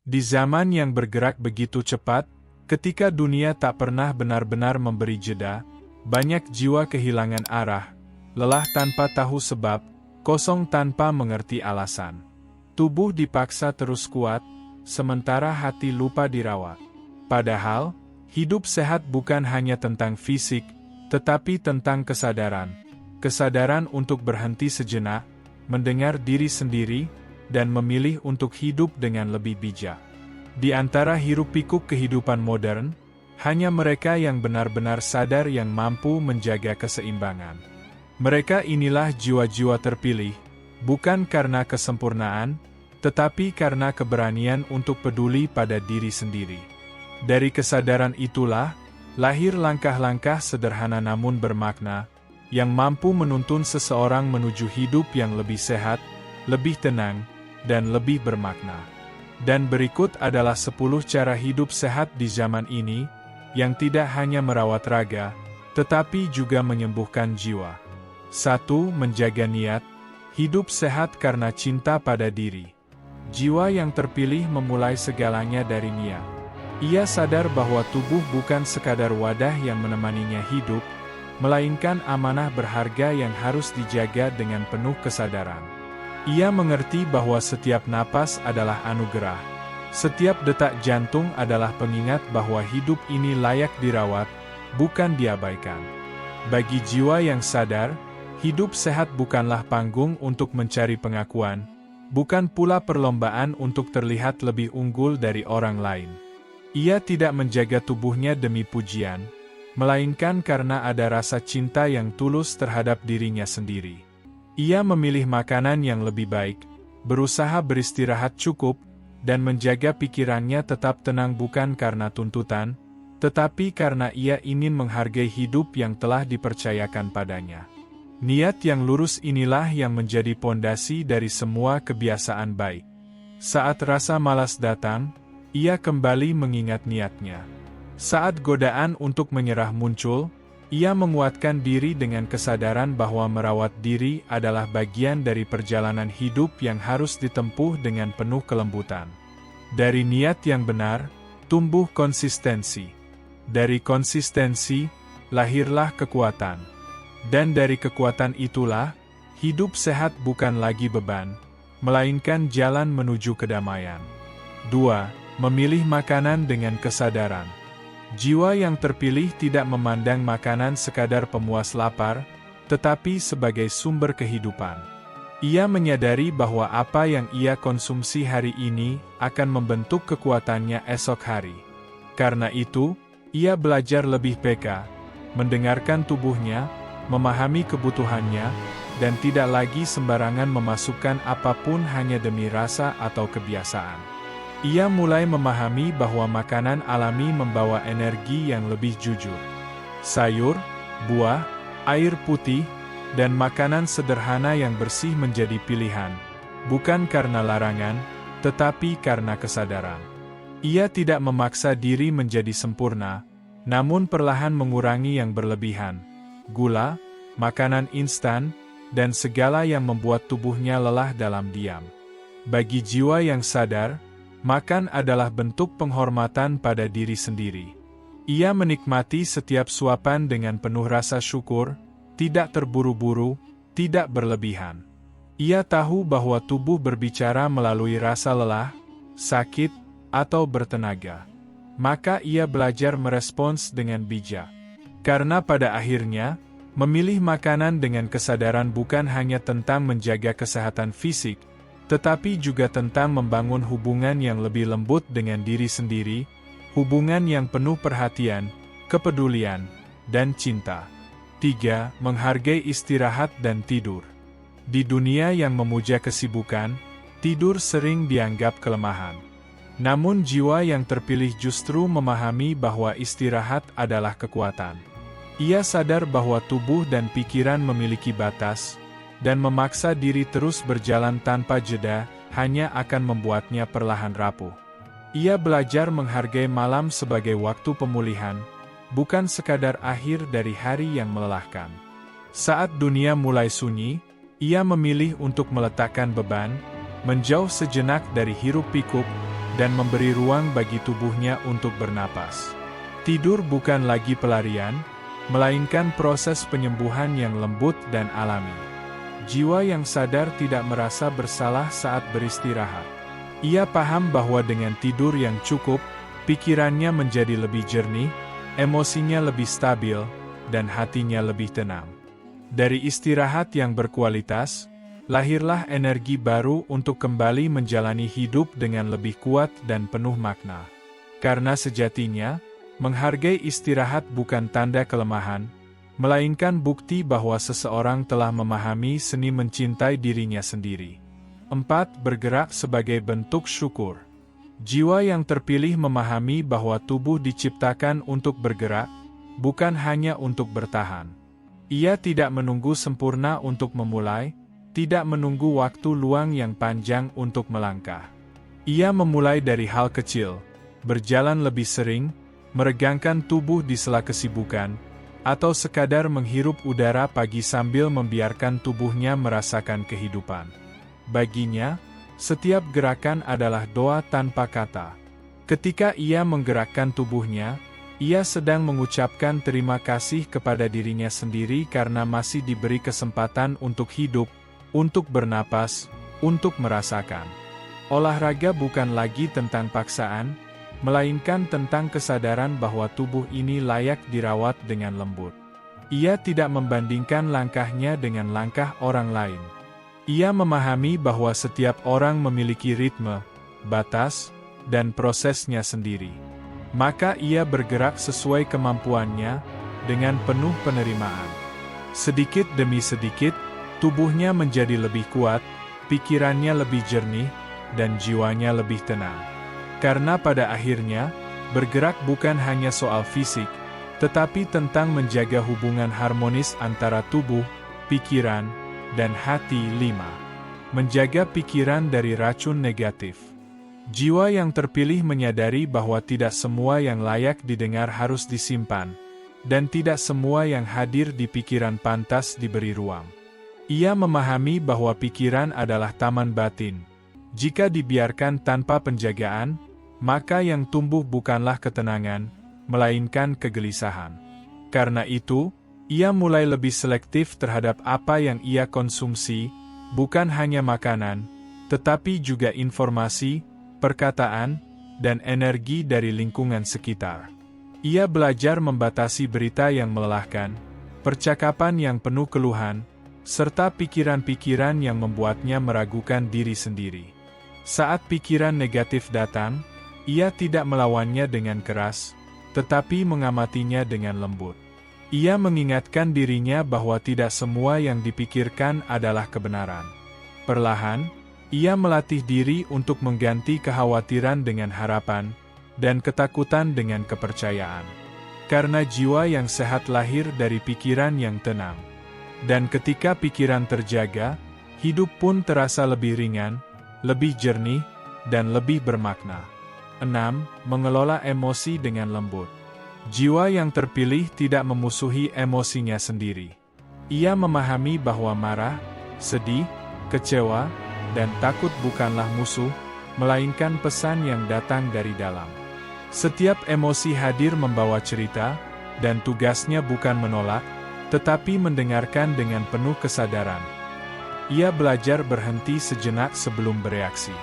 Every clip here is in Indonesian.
Di zaman yang bergerak begitu cepat, ketika dunia tak pernah benar-benar memberi jeda, banyak jiwa kehilangan arah, lelah tanpa tahu sebab, kosong tanpa mengerti alasan. Tubuh dipaksa terus kuat, sementara hati lupa dirawat. Padahal, hidup sehat bukan hanya tentang fisik, tetapi tentang kesadaran. Kesadaran untuk berhenti sejenak, mendengar diri sendiri, dan memilih untuk hidup dengan lebih bijak. Di antara hiruk-pikuk kehidupan modern, hanya mereka yang benar-benar sadar yang mampu menjaga keseimbangan. Mereka inilah jiwa-jiwa terpilih, bukan karena kesempurnaan, tetapi karena keberanian untuk peduli pada diri sendiri. Dari kesadaran itulah, lahir langkah-langkah sederhana namun bermakna, yang mampu menuntun seseorang menuju hidup yang lebih sehat, lebih tenang, dan lebih bermakna. Dan berikut adalah 10 cara hidup sehat di zaman ini, yang tidak hanya merawat raga, tetapi juga menyembuhkan jiwa. 1. Menjaga niat. Hidup sehat karena cinta pada diri. Jiwa yang terpilih memulai segalanya dari niat. Ia sadar bahwa tubuh bukan sekadar wadah yang menemaninya hidup, melainkan amanah berharga yang harus dijaga dengan penuh kesadaran. Ia mengerti bahwa setiap napas adalah anugerah. Setiap detak jantung adalah pengingat bahwa hidup ini layak dirawat, bukan diabaikan. Bagi jiwa yang sadar, hidup sehat bukanlah panggung untuk mencari pengakuan, bukan pula perlombaan untuk terlihat lebih unggul dari orang lain. Ia tidak menjaga tubuhnya demi pujian, melainkan karena ada rasa cinta yang tulus terhadap dirinya sendiri. Ia memilih makanan yang lebih baik, berusaha beristirahat cukup, dan menjaga pikirannya tetap tenang bukan karena tuntutan, tetapi karena ia ingin menghargai hidup yang telah dipercayakan padanya. Niat yang lurus inilah yang menjadi pondasi dari semua kebiasaan baik. Saat rasa malas datang, ia kembali mengingat niatnya. Saat godaan untuk menyerah muncul, ia menguatkan diri dengan kesadaran bahwa merawat diri adalah bagian dari perjalanan hidup yang harus ditempuh dengan penuh kelembutan. Dari niat yang benar, tumbuh konsistensi. Dari konsistensi, lahirlah kekuatan. Dan dari kekuatan itulah, hidup sehat bukan lagi beban, melainkan jalan menuju kedamaian. 2. Memilih makanan dengan kesadaran. Jiwa yang terpilih tidak memandang makanan sekadar pemuas lapar, tetapi sebagai sumber kehidupan. Ia menyadari bahwa apa yang ia konsumsi hari ini akan membentuk kekuatannya esok hari. Karena itu, ia belajar lebih peka, mendengarkan tubuhnya, memahami kebutuhannya, dan tidak lagi sembarangan memasukkan apapun hanya demi rasa atau kebiasaan. Ia mulai memahami bahwa makanan alami membawa energi yang lebih jujur. Sayur, buah, air putih, dan makanan sederhana yang bersih menjadi pilihan, bukan karena larangan, tetapi karena kesadaran. Ia tidak memaksa diri menjadi sempurna, namun perlahan mengurangi yang berlebihan, gula, makanan instan, dan segala yang membuat tubuhnya lelah dalam diam. Bagi jiwa yang sadar, makan adalah bentuk penghormatan pada diri sendiri. Ia menikmati setiap suapan dengan penuh rasa syukur, tidak terburu-buru, tidak berlebihan. Ia tahu bahwa tubuh berbicara melalui rasa lelah, sakit, atau bertenaga. Maka ia belajar merespons dengan bijak. Karena pada akhirnya, memilih makanan dengan kesadaran bukan hanya tentang menjaga kesehatan fisik, tetapi juga tentang membangun hubungan yang lebih lembut dengan diri sendiri, hubungan yang penuh perhatian, kepedulian, dan cinta. 3. Menghargai istirahat dan tidur. Di dunia yang memuja kesibukan, tidur sering dianggap kelemahan. Namun jiwa yang terpilih justru memahami bahwa istirahat adalah kekuatan. Ia sadar bahwa tubuh dan pikiran memiliki batas, dan memaksa diri terus berjalan tanpa jeda, hanya akan membuatnya perlahan rapuh. Ia belajar menghargai malam sebagai waktu pemulihan, bukan sekadar akhir dari hari yang melelahkan. Saat dunia mulai sunyi, ia memilih untuk meletakkan beban, menjauh sejenak dari hiruk-pikuk, dan memberi ruang bagi tubuhnya untuk bernapas. Tidur bukan lagi pelarian, melainkan proses penyembuhan yang lembut dan alami. Jiwa yang sadar tidak merasa bersalah saat beristirahat. Ia paham bahwa dengan tidur yang cukup, pikirannya menjadi lebih jernih, emosinya lebih stabil, dan hatinya lebih tenang. Dari istirahat yang berkualitas, lahirlah energi baru untuk kembali menjalani hidup dengan lebih kuat dan penuh makna. Karena sejatinya, menghargai istirahat bukan tanda kelemahan, melainkan bukti bahwa seseorang telah memahami seni mencintai dirinya sendiri. 4. Bergerak sebagai bentuk syukur. Jiwa yang terpilih memahami bahwa tubuh diciptakan untuk bergerak, bukan hanya untuk bertahan. Ia tidak menunggu sempurna untuk memulai, tidak menunggu waktu luang yang panjang untuk melangkah. Ia memulai dari hal kecil, berjalan lebih sering, meregangkan tubuh di sela kesibukan, atau sekadar menghirup udara pagi sambil membiarkan tubuhnya merasakan kehidupan. Baginya, setiap gerakan adalah doa tanpa kata. Ketika ia menggerakkan tubuhnya, ia sedang mengucapkan terima kasih kepada dirinya sendiri karena masih diberi kesempatan untuk hidup, untuk bernapas, untuk merasakan. Olahraga bukan lagi tentang paksaan, melainkan tentang kesadaran bahwa tubuh ini layak dirawat dengan lembut. Ia tidak membandingkan langkahnya dengan langkah orang lain. Ia memahami bahwa setiap orang memiliki ritme, batas, dan prosesnya sendiri. Maka ia bergerak sesuai kemampuannya, dengan penuh penerimaan. Sedikit demi sedikit, tubuhnya menjadi lebih kuat, pikirannya lebih jernih, dan jiwanya lebih tenang. Karena pada akhirnya, bergerak bukan hanya soal fisik, tetapi tentang menjaga hubungan harmonis antara tubuh, pikiran, dan hati. 5. Menjaga pikiran dari racun negatif. Jiwa yang terpilih menyadari bahwa tidak semua yang layak didengar harus disimpan, dan tidak semua yang hadir di pikiran pantas diberi ruang. Ia memahami bahwa pikiran adalah taman batin. Jika dibiarkan tanpa penjagaan, maka yang tumbuh bukanlah ketenangan, melainkan kegelisahan. Karena itu, ia mulai lebih selektif terhadap apa yang ia konsumsi, bukan hanya makanan, tetapi juga informasi, perkataan, dan energi dari lingkungan sekitar. Ia belajar membatasi berita yang melelahkan, percakapan yang penuh keluhan, serta pikiran-pikiran yang membuatnya meragukan diri sendiri. Saat pikiran negatif datang, ia tidak melawannya dengan keras, tetapi mengamatinya dengan lembut. Ia mengingatkan dirinya bahwa tidak semua yang dipikirkan adalah kebenaran. Perlahan, ia melatih diri untuk mengganti kekhawatiran dengan harapan, dan ketakutan dengan kepercayaan. Karena jiwa yang sehat lahir dari pikiran yang tenang. Dan ketika pikiran terjaga, hidup pun terasa lebih ringan, lebih jernih, dan lebih bermakna. 6. Mengelola emosi dengan lembut. Jiwa yang terpilih tidak memusuhi emosinya sendiri. Ia memahami bahwa marah, sedih, kecewa, dan takut bukanlah musuh, melainkan pesan yang datang dari dalam. Setiap emosi hadir membawa cerita, dan tugasnya bukan menolak, tetapi mendengarkan dengan penuh kesadaran. Ia belajar berhenti sejenak sebelum bereaksi.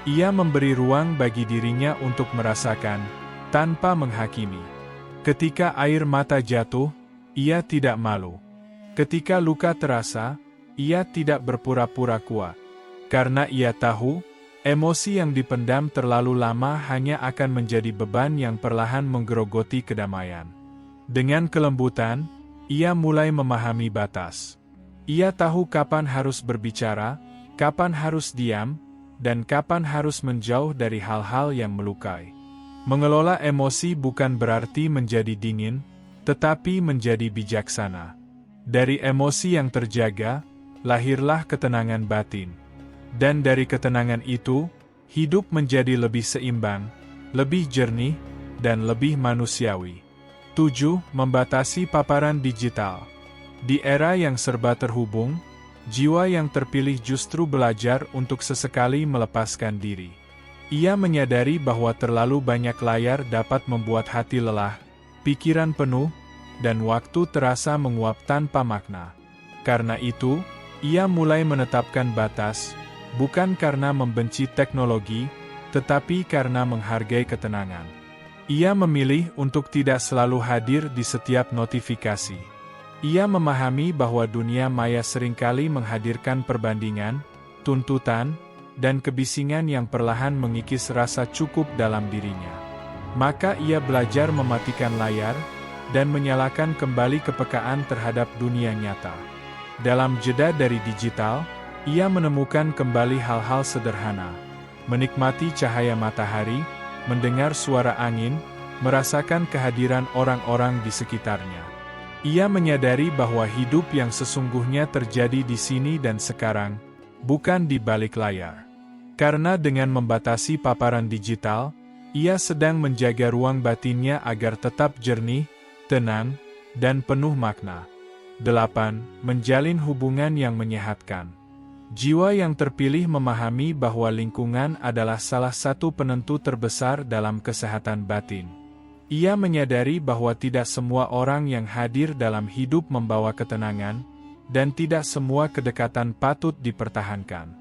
Ia memberi ruang bagi dirinya untuk merasakan, tanpa menghakimi. Ketika air mata jatuh, ia tidak malu. Ketika luka terasa, ia tidak berpura-pura kuat. Karena ia tahu, emosi yang dipendam terlalu lama hanya akan menjadi beban yang perlahan menggerogoti kedamaian. Dengan kelembutan, ia mulai memahami batas. Ia tahu kapan harus berbicara, kapan harus diam, dan kapan harus menjauh dari hal-hal yang melukai. Mengelola emosi bukan berarti menjadi dingin, tetapi menjadi bijaksana. Dari emosi yang terjaga, lahirlah ketenangan batin. Dan dari ketenangan itu, hidup menjadi lebih seimbang, lebih jernih, dan lebih manusiawi. 7. Membatasi paparan digital. Di era yang serba terhubung, jiwa yang terpilih justru belajar untuk sesekali melepaskan diri. Ia menyadari bahwa terlalu banyak layar dapat membuat hati lelah, pikiran penuh, dan waktu terasa menguap tanpa makna. Karena itu, ia mulai menetapkan batas, bukan karena membenci teknologi, tetapi karena menghargai ketenangan. Ia memilih untuk tidak selalu hadir di setiap notifikasi. Ia memahami bahwa dunia maya seringkali menghadirkan perbandingan, tuntutan, dan kebisingan yang perlahan mengikis rasa cukup dalam dirinya. Maka ia belajar mematikan layar, dan menyalakan kembali kepekaan terhadap dunia nyata. Dalam jeda dari digital, ia menemukan kembali hal-hal sederhana. Menikmati cahaya matahari, mendengar suara angin, merasakan kehadiran orang-orang di sekitarnya. Ia menyadari bahwa hidup yang sesungguhnya terjadi di sini dan sekarang, bukan di balik layar. Karena dengan membatasi paparan digital, ia sedang menjaga ruang batinnya agar tetap jernih, tenang, dan penuh makna. 8. Menjalin hubungan yang menyehatkan. Jiwa yang terpilih memahami bahwa lingkungan adalah salah satu penentu terbesar dalam kesehatan batin. Ia menyadari bahwa tidak semua orang yang hadir dalam hidup membawa ketenangan, dan tidak semua kedekatan patut dipertahankan.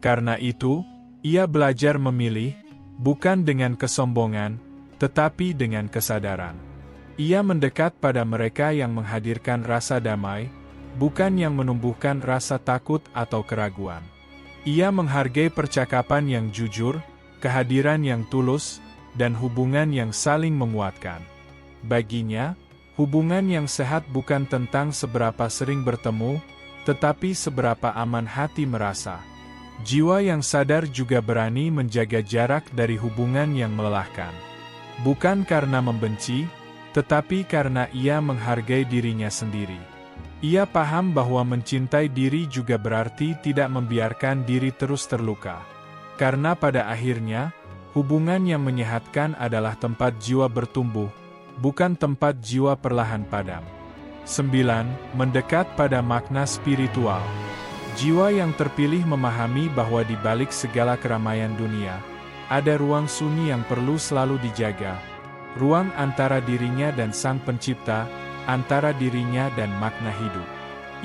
Karena itu, ia belajar memilih, bukan dengan kesombongan, tetapi dengan kesadaran. Ia mendekat pada mereka yang menghadirkan rasa damai, bukan yang menumbuhkan rasa takut atau keraguan. Ia menghargai percakapan yang jujur, kehadiran yang tulus, dan hubungan yang saling menguatkan. Baginya, hubungan yang sehat bukan tentang seberapa sering bertemu, tetapi seberapa aman hati merasa. Jiwa yang sadar juga berani menjaga jarak dari hubungan yang melelahkan. Bukan karena membenci, tetapi karena ia menghargai dirinya sendiri. Ia paham bahwa mencintai diri juga berarti tidak membiarkan diri terus terluka. Karena pada akhirnya, hubungan yang menyehatkan adalah tempat jiwa bertumbuh, bukan tempat jiwa perlahan padam. 9. Mendekat pada makna spiritual. Jiwa yang terpilih memahami bahwa di balik segala keramaian dunia, ada ruang sunyi yang perlu selalu dijaga. Ruang antara dirinya dan Sang Pencipta, antara dirinya dan makna hidup.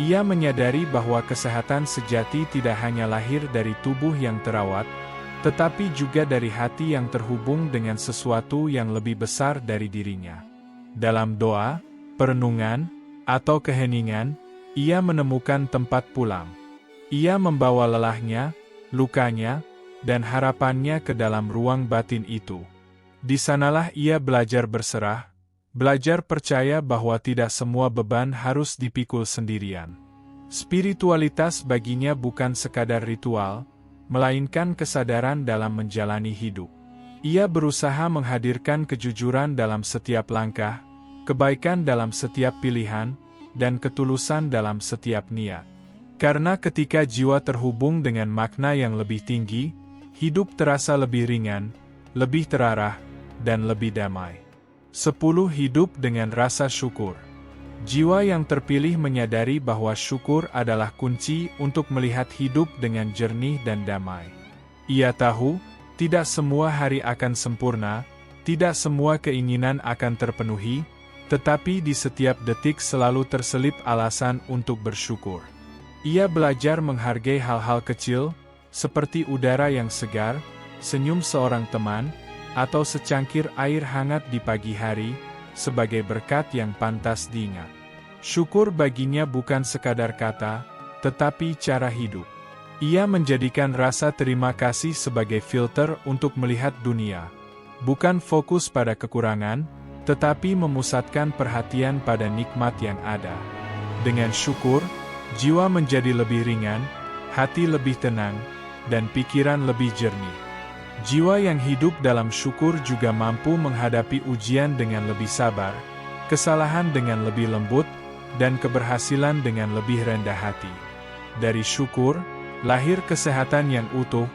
Ia menyadari bahwa kesehatan sejati tidak hanya lahir dari tubuh yang terawat, tetapi juga dari hati yang terhubung dengan sesuatu yang lebih besar dari dirinya. Dalam doa, perenungan, atau keheningan, ia menemukan tempat pulang. Ia membawa lelahnya, lukanya, dan harapannya ke dalam ruang batin itu. Di sanalah ia belajar berserah, belajar percaya bahwa tidak semua beban harus dipikul sendirian. Spiritualitas baginya bukan sekadar ritual, melainkan kesadaran dalam menjalani hidup. Ia berusaha menghadirkan kejujuran dalam setiap langkah, kebaikan dalam setiap pilihan, dan ketulusan dalam setiap niat. Karena ketika jiwa terhubung dengan makna yang lebih tinggi, hidup terasa lebih ringan, lebih terarah, dan lebih damai. 10. Hidup dengan rasa syukur. Jiwa yang terpilih menyadari bahwa syukur adalah kunci untuk melihat hidup dengan jernih dan damai. Ia tahu, tidak semua hari akan sempurna, tidak semua keinginan akan terpenuhi, tetapi di setiap detik selalu terselip alasan untuk bersyukur. Ia belajar menghargai hal-hal kecil, seperti udara yang segar, senyum seorang teman, atau secangkir air hangat di pagi hari, sebagai berkat yang pantas diingat. Syukur baginya bukan sekadar kata, tetapi cara hidup. Ia menjadikan rasa terima kasih sebagai filter untuk melihat dunia. Bukan fokus pada kekurangan, tetapi memusatkan perhatian pada nikmat yang ada. Dengan syukur, jiwa menjadi lebih ringan, hati lebih tenang, dan pikiran lebih jernih. Jiwa yang hidup dalam syukur juga mampu menghadapi ujian dengan lebih sabar, kesalahan dengan lebih lembut, dan keberhasilan dengan lebih rendah hati. Dari syukur, lahir kesehatan yang utuh,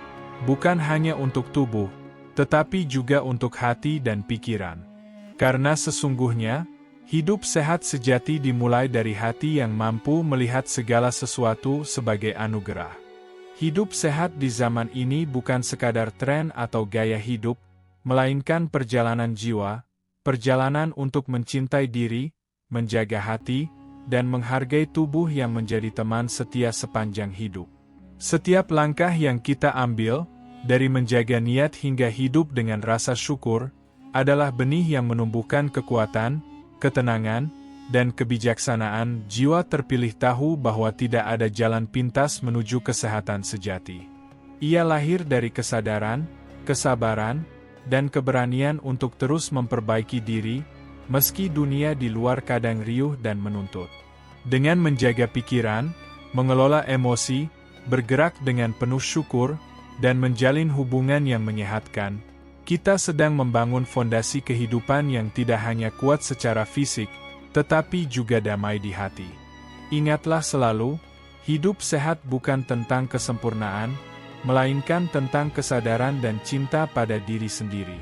bukan hanya untuk tubuh, tetapi juga untuk hati dan pikiran. Karena sesungguhnya, hidup sehat sejati dimulai dari hati yang mampu melihat segala sesuatu sebagai anugerah. Hidup sehat di zaman ini bukan sekadar tren atau gaya hidup, melainkan perjalanan jiwa, perjalanan untuk mencintai diri, menjaga hati, dan menghargai tubuh yang menjadi teman setia sepanjang hidup. Setiap langkah yang kita ambil, dari menjaga niat hingga hidup dengan rasa syukur, adalah benih yang menumbuhkan kekuatan, ketenangan, dan kebijaksanaan. Jiwa terpilih tahu bahwa tidak ada jalan pintas menuju kesehatan sejati. Ia lahir dari kesadaran, kesabaran, dan keberanian untuk terus memperbaiki diri, meski dunia di luar kadang riuh dan menuntut. Dengan menjaga pikiran, mengelola emosi, bergerak dengan penuh syukur, dan menjalin hubungan yang menyehatkan, kita sedang membangun fondasi kehidupan yang tidak hanya kuat secara fisik, tetapi juga damai di hati. Ingatlah selalu, hidup sehat bukan tentang kesempurnaan, melainkan tentang kesadaran dan cinta pada diri sendiri.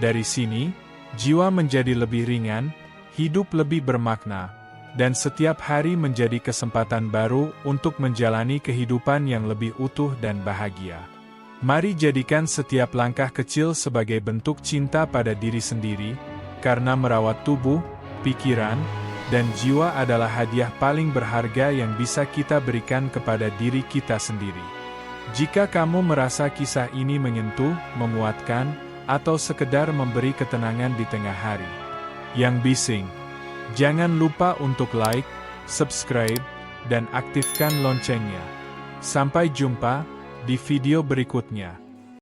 Dari sini, jiwa menjadi lebih ringan, hidup lebih bermakna, dan setiap hari menjadi kesempatan baru untuk menjalani kehidupan yang lebih utuh dan bahagia. Mari jadikan setiap langkah kecil sebagai bentuk cinta pada diri sendiri, karena merawat tubuh, pikiran, dan jiwa adalah hadiah paling berharga yang bisa kita berikan kepada diri kita sendiri. Jika kamu merasa kisah ini menyentuh, menguatkan, atau sekedar memberi ketenangan di tengah hari yang bising, jangan lupa untuk like, subscribe, dan aktifkan loncengnya. Sampai jumpa di video berikutnya.